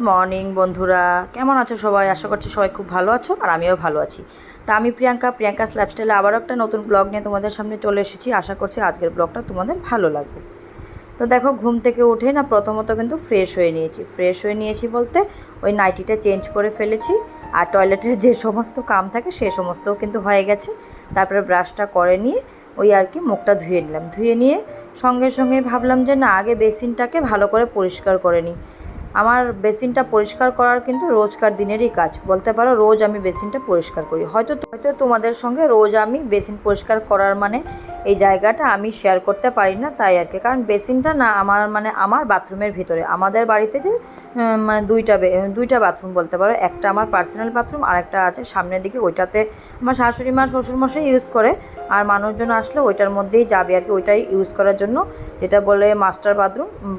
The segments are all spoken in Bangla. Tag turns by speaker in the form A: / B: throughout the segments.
A: মর্নিং বন্ধুরা, কেমন আছো সবাই? আশা করছি সবাই খুব ভালো আছো আর আমিও ভালো আছি। তা আমি প্রিয়াঙ্কাস লাইফস্টাইলে আবারও একটা নতুন ব্লগ নিয়ে তোমাদের সামনে চলে এসেছি। আশা করছি আজকের ব্লগটা তোমাদের ভালো লাগবে। তো দেখো, ঘুম থেকে উঠে না প্রথমত কিন্তু ফ্রেশ হয়ে নিয়েছি বলতে ওই নাইটিটা চেঞ্জ করে ফেলেছি, আর টয়লেটের যে সমস্ত কাম থাকে সে সমস্তও কিন্তু হয়ে গেছে। তারপরে ব্রাশটা করে নিয়ে ওই আর কি মুখটা ধুয়ে নিয়ে সঙ্গে সঙ্গে ভাবলাম যে না, আগে বেসিনটাকে ভালো করে পরিষ্কার করে নিই। আমার বেসিনটা পরিষ্কার করার কিন্তু রোজকার দিনেরই কাজ বলতে পারো। রোজ আমি বেসিনটা পরিষ্কার করি। হয়তো তোমাদের সঙ্গে রোজ আমি বেসিন পরিষ্কার করার এই জায়গাটা আমি শেয়ার করতে পারি না, তাই আর কি। কারণ বেসিনটা না আমার বাথরুমের ভিতরে, আমাদের বাড়িতে যে দুইটা বাথরুম বলতে পারো। একটা আমার পার্সোনাল বাথরুম আর একটা আছে সামনের দিকে, ওইটাতে আমার শাশুড়ি মা শ্বশুরমশাই ইউজ করে, আর মানুষজন আসলে ওইটার মধ্যেই যাবে আর কি, ওইটাই ইউজ করার জন্য যেটা বলে মাস্টার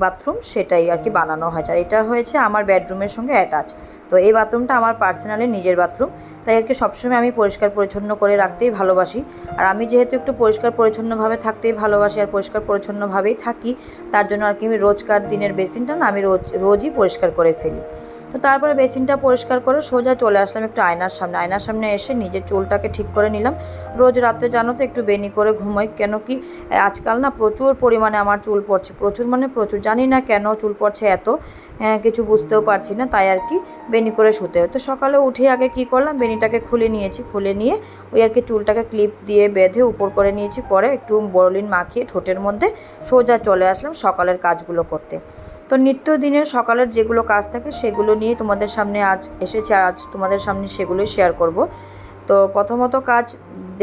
A: বাথরুম সেটাই আর কি বানানো হয়েছে। আর এটা হয়েছে আমার বেডরুমের সঙ্গে অ্যাটাচ। তো এই বাথরুমটা আমার পার্সোনালি নিজের বাথরুম, তাই আর কি সবসময় আমি পরিষ্কার পরিচ্ছন্ন করে রাখতেই ভালোবাসি। আর আমি যেহেতু একটু পরিষ্কার পরিচ্ছন্নভাবে থাকতেই ভালোবাসি আর পরিষ্কার পরিচ্ছন্নভাবেই থাকি, তার জন্য আর কি আমি রোজকার দিনের বেসিনটা না আমি রোজই পরিষ্কার করে ফেলি। তো তারপরে বেসিনটা পরিষ্কার করে সোজা চলে আসলাম একটু আয়নার সামনে এসে নিজের চুলটাকে ঠিক করে নিলাম। রোজ রাত্রে জানো তো একটু বেনি করে ঘুমোই, কেন কি আজকাল না প্রচুর পরিমাণে আমার চুল পড়ছে, প্রচুর জানি না কেন চুল পড়ছে এত, কিছু বুঝতেও পারছি না, তাই আর কি বেনি করে শুতে হয়। তো সকালে উঠে আগে কি করলাম, বেনিটাকে খুলে নিয়ে ওই আর কি চুলটাকে ক্লিপ দিয়ে বেঁধে উপর করে নিয়েছি, করে একটু বোরোলিন মাখিয়ে ঠোঁটের মধ্যে সোজা চলে আসলাম সকালের কাজগুলো করতে। তো নিত্যদিনের সকালের যেগুলো কাজ থাকে সেগুলো নিয়ে তোমাদের সামনে আজ এসেছি, আর আজ তোমাদের সামনে সেগুলোই শেয়ার করব। তো প্রথমত কাজ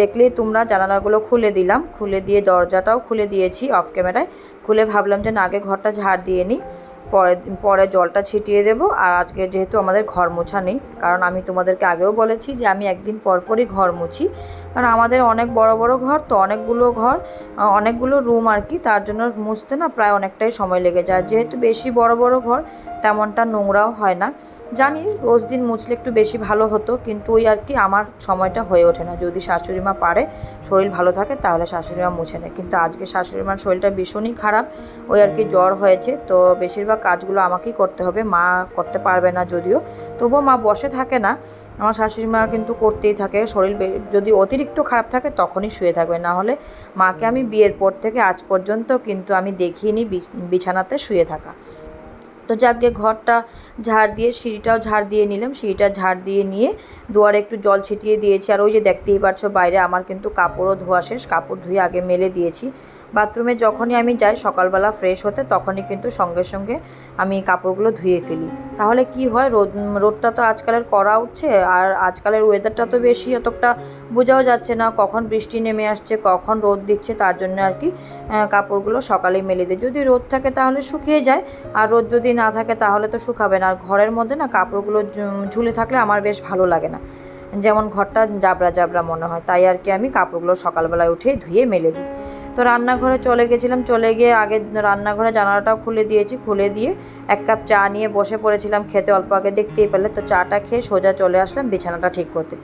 A: দেখলেই তোমরা, জানালাগুলো খুলে দিয়ে দরজাটাও খুলে দিয়েছি অফ ক্যামেরায়। খুলে ভাবলাম যে না, আগে ঘরটা ঝাড় দিয়ে নিই, পরে জলটা ছিটিয়ে দেবো। আর আজকে যেহেতু আমাদের ঘর মোছা নেই, কারণ আমি তোমাদেরকে আগেও বলেছি যে আমি একদিন পরই ঘর মুছি, কারণ আমাদের অনেক বড় ঘর, তো অনেকগুলো রুম আর কি, তার জন্য মুছতে না প্রায় অনেকটাই সময় লেগে যায়। যেহেতু বেশি বড় ঘর, তেমনটা নোংরাও হয় না। জানি রোজ দিন মুছলে একটু বেশি ভালো হতো, কিন্তু ওই আর কি আমার সময়টা হয়ে ওঠে না। যদি শাশুড়ি মা পারে, শরীর ভালো থাকে, তাহলে শাশুড়ি মা মুছে নেয়, কিন্তু আজকে শাশুড়ি মার শরীরটা ভীষণই খারাপ, ওই আর কি জ্বর হয়েছে। তো বেশিরভাগ কাজগুলো আমাকেই করতে হবে, মা করতে পারবে না যদিও, তবুও মা বসে থাকে না, আমার শাশুড়ি মা কিন্তু করতেই থাকে। শরীর যদি অতিরিক্ত খারাপ থাকে তখনই শুয়ে থাকবে, না হলে মাকে আমি বিয়ের পর থেকে আজ পর্যন্ত কিন্তু আমি দেখিনি বিছানাতে শুয়ে থাকা। তো যাকে ঘরটা ঝাড় দিয়ে সিঁড়িটাও ঝাড় দিয়ে নিলাম, সিঁড়িটা ঝাড় দিয়ে নিয়ে দুয়ারে একটু জল ছিটিয়ে দিয়েছি। আর ওই যে দেখতেই পাচ্ছ বাইরে আমার কিন্তু কাপড়ও ধোয়া শেষ, কাপড় ধুয়ে আগে মেলে দিয়েছি। বাথরুমে যখনই আমি যাই সকালবেলা ফ্রেশ হতে, তখনই কিন্তু সঙ্গে সঙ্গে আমি কাপড়গুলো ধুয়ে ফেলি। তাহলে কি হয়, রোদটা তো আজকালের কড়া উঠছে, আর আজকালের ওয়েদারটা তো বেশি অতটা বোঝাও যাচ্ছে না, কখন বৃষ্টি নেমে আসছে কখন রোদ দিচ্ছে, তার জন্য আর কি কাপড়গুলো সকালেই মেলে দিই। যদি রোদ থাকে তাহলে শুকিয়ে যায়, আর রোদ যদি না থাকে তাহলে তো শুকাবে না। আর ঘরের মধ্যে না কাপড়গুলো ঝুলে থাকলে আমার বেশ ভালো লাগে না, যেমন ঘরটা জাবরা মনে হয়, তাই আর কি আমি কাপড়গুলো সকালবেলায় উঠে ধুয়ে মেলে দিই। তো রান্নাঘরে চলে গেছিলাম, চলে গিয়ে আগে রান্নাঘরে জানালাটাও খুলে দিয়ে 1 কাপ চা নিয়ে বসে পড়েছিলাম খেতে। অল্প আগে দেখতেই পেলে, তো চাটা খেয়ে সোজা চলে আসলাম বিছানাটা ঠিক করতে।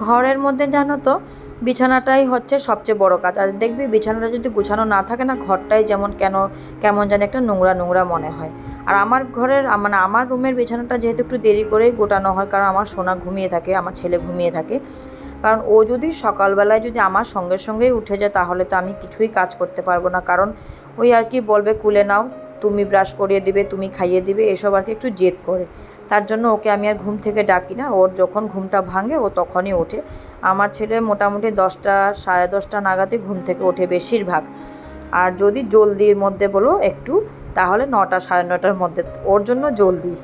A: ঘরের মধ্যে জানো তো বিছানাটাই হচ্ছে সবচেয়ে বড় কাজ। আর দেখবি বিছানাটা যদি গুছানো না থাকে না, ঘরটাই কেমন যেন একটা নোংরা মনে হয়। আর আমার ঘরের আমার রুমের বিছানাটা যেহেতু একটু দেরি করেই গোটানো হয়, কারণ আমার সোনা ঘুমিয়ে থাকে, আমার ছেলে ঘুমিয়ে থাকে। কারণ ও যদি সকালবেলায় যদি আমার সঙ্গেই উঠে যায়, তাহলে তো আমি কিছুই কাজ করতে পারবো না। কারণ ওই আর কি বলবে কুলে নাও, তুমি ব্রাশ করিয়ে দিবে, তুমি খাইয়ে দিবে, এসব আর কি একটু জেদ করে। তার জন্য ওকে আমি আর ঘুম থেকে ডাকি না, ওর যখন ঘুমটা ভাঙে ও তখনই ওঠে। আমার ছেলে মোটামুটি 10টা 10:30 নাগাদই ঘুম থেকে ওঠে বেশিরভাগ। আর যদি জলদির মধ্যে বলো একটু, তাহলে 9টা 9:30টার মধ্যে, ওর জন্য জলদি।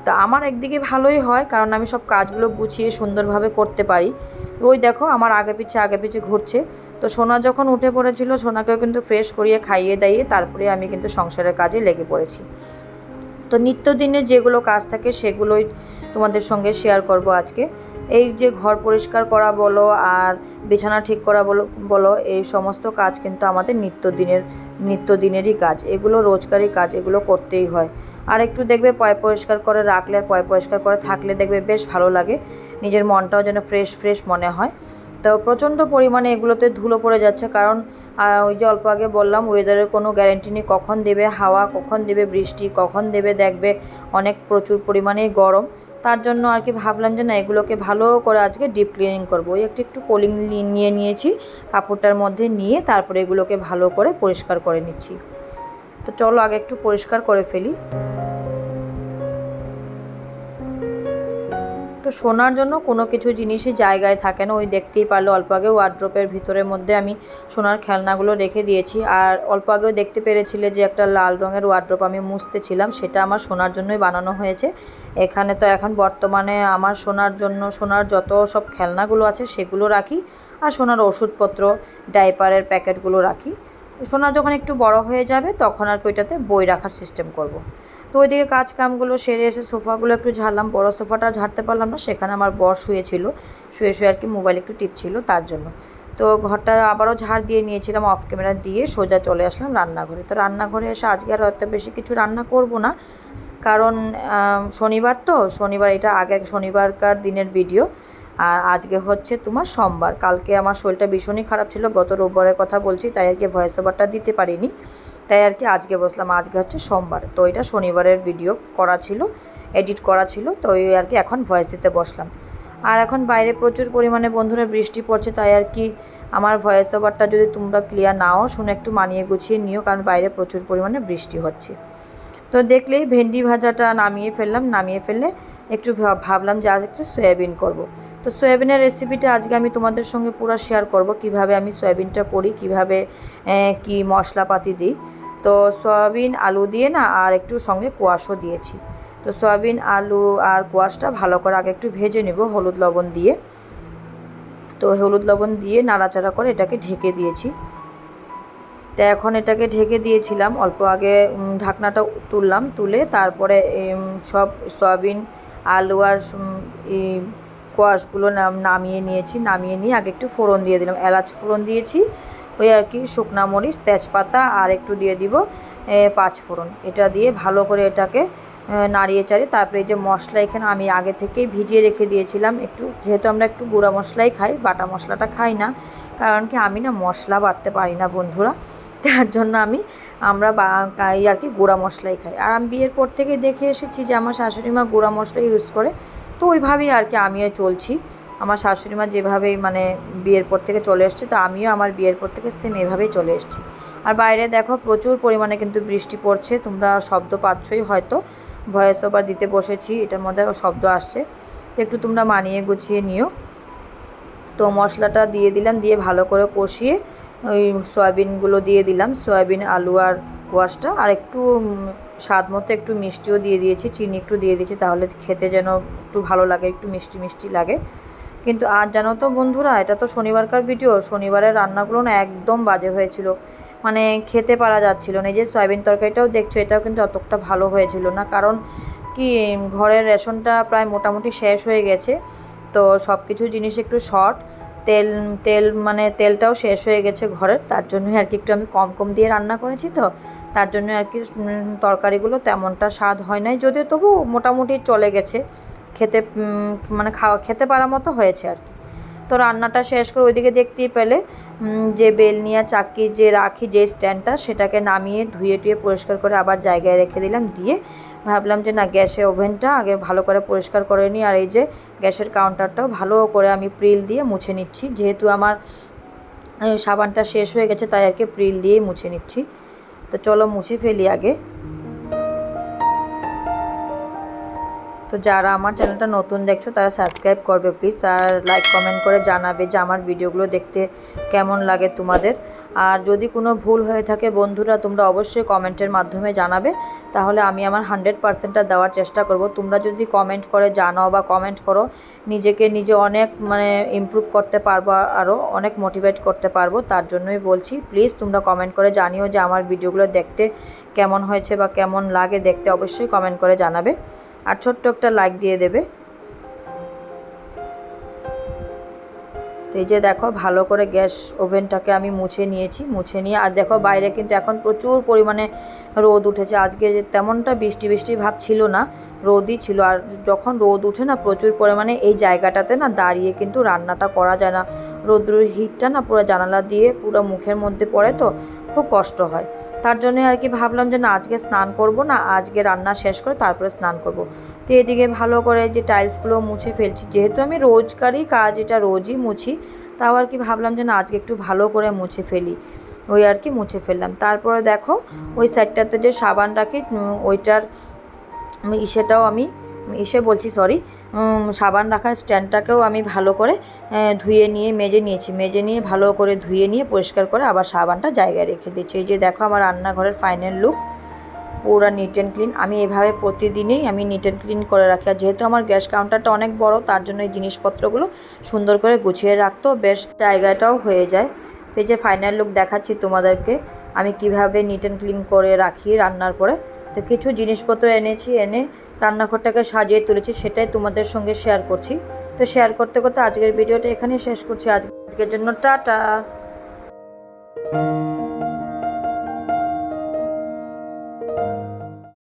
A: তা আমার একদিকে ভালোই হয়, কারণ আমি সব কাজগুলো গুছিয়ে সুন্দরভাবে করতে পারি। ওই দেখো আমার আগে পিছে ঘুরছে। তো সোনা যখন উঠে পড়েছিল, সোনাকেও কিন্তু ফ্রেশ করিয়ে খাইয়ে দাইয়ে তারপরে আমি কিন্তু সংসারের কাজে লেগে পড়েছি। তো নিত্যদিনের যেগুলো কাজ থাকে সেগুলোই তোমাদের সঙ্গে শেয়ার করব আজকে। এই যে ঘর পরিষ্কার করা বলো আর বিছানা ঠিক করা বলো, এই সমস্ত কাজ কিন্তু আমাদের নিত্যদিনেরই কাজ, এগুলো রোজকারই কাজ, এগুলো করতেই হয়। আর একটু দেখবে পরিষ্কার করে রাখলে আর পরিষ্কার করে থাকলে দেখবে বেশ ভালো লাগে, নিজের মনটাও যেন ফ্রেশ মনে হয়। তো তো প্রচণ্ড পরিমাণে এগুলোতে ধুলো পড়ে যাচ্ছে, কারণ ওই যে অল্প আগে বললাম ওয়েদারের কোনো গ্যারেন্টি নেই, কখন দেবে হাওয়া, কখন দেবে বৃষ্টি, কখন দেবে দেখবে অনেক প্রচুর পরিমাণেই গরম। তার জন্য আর কি ভাবলাম যে না, এগুলোকে ভালো করে আজকে ডিপ ক্লিনিং করবো। ওই একটু কোলিং নিয়ে নিয়েছি কাপড়টার মধ্যে, নিয়ে তারপরে এগুলোকে ভালো করে পরিষ্কার করে নিচ্ছি। তো চলো আগে একটু পরিষ্কার করে ফেলি। তো সোনার জন্য কোনো কিছু জিনিসই জায়গায় থাকে না। ওই দেখতেই পারলো অল্প আগে ওয়ার্ড্রোপের ভিতরের মধ্যে আমি সোনার খেলনাগুলো রেখে দিয়েছি। আর অল্প আগেও দেখতে পেরেছিলে যে একটা লাল রঙের ওয়ার্ড্রোপ আমি মুছতেছিলাম, সেটা আমার সোনার জন্যই বানানো হয়েছে। এখানে তো এখন বর্তমানে আমার সোনার জন্য সোনার যত সব খেলনাগুলো আছে সেগুলো রাখি, আর সোনার ওষুধপত্র, ডাইপারের প্যাকেটগুলো রাখি। সোনা যখন একটু বড় হয়ে যাবে তখন আর কি ওইটাতে বই রাখার সিস্টেম করব। তো ওইদিকে কাজ কামগুলো সেরে এসে সোফাগুলো একটু ঝাড়লাম। বড়ো সোফাটা ঝাড়তে পারলাম না, সেখানে আমার বর শুয়েছিল, শুয়ে শুয়ে আর কি মোবাইল একটু টিপছিল তার জন্য। তো ঘরটা আবারও ঝাড় দিয়ে নিয়েছিলাম, অফ ক্যামেরা দিয়ে সোজা চলে আসলাম রান্নাঘরে। তো রান্নাঘরে এসে আজকে আর হয়তো বেশি কিছু রান্না করব না, কারণ শনিবার, তো শনিবার, এটা আগে শনিবারকার দিনের ভিডিও। আর আজকে হচ্ছে তোমার সোমবার। কালকে আমার শরীরটা ভীষণই খারাপ ছিল, গত রোববারের কথা বলছি, তাই আর কি ভয়েস ওভারটা দিতে পারিনি। তাই আর কি আজকে বসলাম, আজকে হচ্ছে সোমবার, তো এটা শনিবারের ভিডিও করা ছিল, এডিট করা ছিল, তো ওই আর কি এখন ভয়েস দিতে বসলাম। আর এখন বাইরে প্রচুর পরিমাণে বন্ধুরা বৃষ্টি পড়ছে, তাই আর কি আমার ভয়েস ওভারটা যদি তোমরা ক্লিয়ার নাও শুনে একটু মানিয়ে গুছিয়ে নিও, কারণ বাইরে প্রচুর পরিমাণে বৃষ্টি হচ্ছে। তো দেখলেই ভেন্ডি ভাজাটা নামিয়ে ফেললাম, নামিয়ে ফেললে একটু ভাবলাম যে আজ একটু সয়াবিন করব। তো সয়াবিনের রেসিপিটা আজকে আমি তোমাদের সঙ্গে পুরো শেয়ার করব, কিভাবে আমি সয়াবিনটা করি, কিভাবে কি মশলাপাতি দিই। তো সয়াবিন আলু দিয়ে না, আর একটু সঙ্গে কোয়াশও দিয়েছি। তো সয়াবিন আলু আর কোয়াশটা ভালো করে আগে একটু ভেজে নেব হলুদ লবণ দিয়ে। তো হলুদ লবণ দিয়ে নাড়াচাড়া করে এটাকে ঢেকে দিয়েছি। তো এখন এটাকে ঢেকে দিয়েছিলাম, অল্প আগে ঢাকনাটা তুললাম, তুলে তারপরে সব সয়াবিন আলু আর কোয়াশগুলো নামিয়ে নিয়েছি। নামিয়ে নিয়ে আগে একটু ফোড়ন দিয়ে দিলাম, এলাচ ফোড়ন দিয়েছি, ওই আর কি শুকনা মরিচ, তেজপাতা, আর একটু দিয়ে দিব পাঁচ ফোড়ন। এটা দিয়ে ভালো করে এটাকে নাড়িয়ে চাড়িয়ে তারপরে এই যে মশলা এখানে আমি আগে থেকেই ভিজিয়ে রেখে দিয়েছিলাম একটু, যেহেতু আমরা একটু গুঁড়া মশলাই খাই, বাটা মশলাটা খাই না, কারণ কি আমি না মশলা বাটতে পারি না বন্ধুরা, তার জন্য আমরা আর কি গুঁড়া মশলাই খাই। আর আমি বিয়ের পর থেকে দেখে এসেছি যে আমার শাশুড়ি মা গুঁড়া মশলা ইউজ করে, তো ওইভাবেই আর কি আমিও চলছি। আমার শাশুড়ি মা যেভাবেই মানে বিয়ের পর থেকে চলে এসছে, তো আমিও আমার বিয়ের পর থেকে সেম এভাবেই চলে এসেছি। আর বাইরে দেখো প্রচুর পরিমাণে কিন্তু বৃষ্টি পড়ছে, তোমরা শব্দ পাচ্ছই হয়তো, ভয়েস ওভার দিতে বসেছি, এটার মধ্যে শব্দ আসছে, তো একটু তোমরা মানিয়ে গুছিয়ে নিও। তো মশলাটা দিয়ে দিলাম, দিয়ে ভালো করে কষিয়ে ওই সয়াবিনগুলো দিয়ে দিলাম, সয়াবিন আলু আর কোয়াশটা, আর একটু স্বাদ মতো একটু মিষ্টিও দিয়ে দিয়েছি, চিনি একটু দিয়ে দিয়েছি, তাহলে খেতে যেন একটু ভালো লাগে, একটু মিষ্টি মিষ্টি লাগে। কিন্তু আর জানো তো বন্ধুরা, এটা তো শনিবারকার ভিডিও, শনিবারের রান্নাগুলো না একদম বাজে হয়েছিল, মানে খেতে পারা যাচ্ছিল না। এই যে সয়াবিন তরকারিটাও দেখছো, এটাও কিন্তু অতটা ভালো হয়েছিল না, কারণ কি ঘরের রেশনটা প্রায় মোটামুটি শেষ হয়ে গেছে, তো সব কিছু জিনিস একটু শর্ট, তেল তেল মানে তেলটাও শেষ হয়ে গেছে ঘরের, তার জন্যই আর কি একটু আমি কম কম দিয়ে রান্না করেছি, তো তার জন্য আর কি তরকারিগুলো তেমনটা স্বাদ হয় নাই, যদিও তবু মোটামুটি চলে গেছে, খেতে মানে খেতে পারার মতো হয়েছে আর কি। তো রান্নাটা শেষ করে ওইদিকে দেখতেই পেলে যে বেলনিয়া চাকি যে রাখি, যে স্ট্যান্ডটা, সেটাকে নামিয়ে ধুয়ে টুয়ে পরিষ্কার করে আবার জায়গায় রেখে দিলাম। দিয়ে ভাবলাম যে না, গ্যাসের ওভেনটা আগে ভালো করে পরিষ্কার করে নিই, আর এই যে গ্যাসের কাউন্টারটাও ভালো করে আমি প্রিল দিয়ে মুছে নিচ্ছি, যেহেতু আমার সাবানটা শেষ হয়ে গেছে, তাই আর কি প্রিল দিয়েই মুছে নিচ্ছি। তো চলো মুছে ফেলি আগে। তো যারা আমার চ্যানেলটা নতুন দেখছো তারা সাবস্ক্রাইব করবে প্লিজ, আর লাইক কমেন্ট করে জানাবে যে আমার ভিডিওগুলো দেখতে কেমন লাগে তোমাদের। আর যদি কোনো ভুল হয়ে থাকে বন্ধুরা, তোমরা অবশ্যই কমেন্টের মাধ্যমে জানাবে, তাহলে আমি আমার 100%টা দেওয়ার চেষ্টা করব। তোমরা যদি কমেন্ট করে জানাও বা কমেন্ট করো, নিজেকে নিজে অনেক মানে ইমপ্রুভ করতে পারবো, আরও অনেক মোটিভেট করতে পারবো, তার জন্যই বলছি প্লিজ তোমরা কমেন্ট করে জানিও যে আমার ভিডিওগুলো দেখতে কেমন হয়েছে বা কেমন লাগে দেখতে, অবশ্যই কমেন্ট করে জানাবে, আর ছোট্ট একটা লাইক দিয়ে দেবে। তো এই যে দেখো ভালো করে গ্যাস ওভেনটাকে আমি মুছে নিয়েছি, মুছে নিয়ে, আর দেখো বাইরে কিন্তু এখন প্রচুর পরিমাণে রোদ উঠেছে, আজকে যে তেমনটা বৃষ্টি বৃষ্টি ভাব ছিল না, রোদই ছিল। আর যখন রোদ উঠে না প্রচুর পরিমাণে এই জায়গাটাতে না দাঁড়িয়ে কিন্তু রান্নাটা করা যায় না, রোদ্রের হিটটা না পুরো জানালা দিয়ে পুরো মুখের মধ্যে পড়ে, তো খুব কষ্ট হয়। তার জন্যই আর কি ভাবলাম যে না আজকে স্নান করব না, আজকে রান্না শেষ করে তারপরে স্নান করব। তো এদিকে ভালো করে যে টাইলসগুলো মুছে ফেলছি, যেহেতু আমি রোজকারই কাজ, এটা রোজই মুছি, তাও আর কি ভাবলাম যে না আজকে একটু ভালো করে মুছে ফেলি, ওই আর কি মুছে ফেললাম। তারপরে দেখো ওই সাইডটাতে যে সাবান রাখি ওইটার সেটাও আমি বলছি সরি, সাবান রাখার স্ট্যান্ডটাকেও আমি ভালো করে ধুয়ে নিয়ে মেজে নিয়ে ভালো করে ধুয়ে নিয়ে পরিষ্কার করে আবার সাবানটা জায়গায় রেখে দিচ্ছি। এই যে দেখো আমার রান্নাঘরের ফাইনাল লুক, পুরো নিট অ্যান্ড ক্লিন। আমি এভাবে প্রতিদিনই আমি নিট অ্যান্ড ক্লিন করে রাখি। আর যেহেতু আমার গ্যাস কাউন্টারটা অনেক বড়, তার জন্য এই জিনিসপত্রগুলো সুন্দর করে গুছিয়ে রাখতেও বেশ জায়গাটাও হয়ে যায়। তো এই যে ফাইনাল লুক দেখাচ্ছি তোমাদেরকে আমি কিভাবে নিট অ্যান্ড ক্লিন করে রাখি রান্নার পরে। তো কিছু জিনিসপত্র এনে রান্নাঘরটাকে সাজিয়ে তুলেছি, সেটাই তোমাদের সঙ্গে শেয়ার করছি। তো শেয়ার করতে করতে আজকের ভিডিওটা এখানেই শেষ করছি। আজকের জন্য টাটা।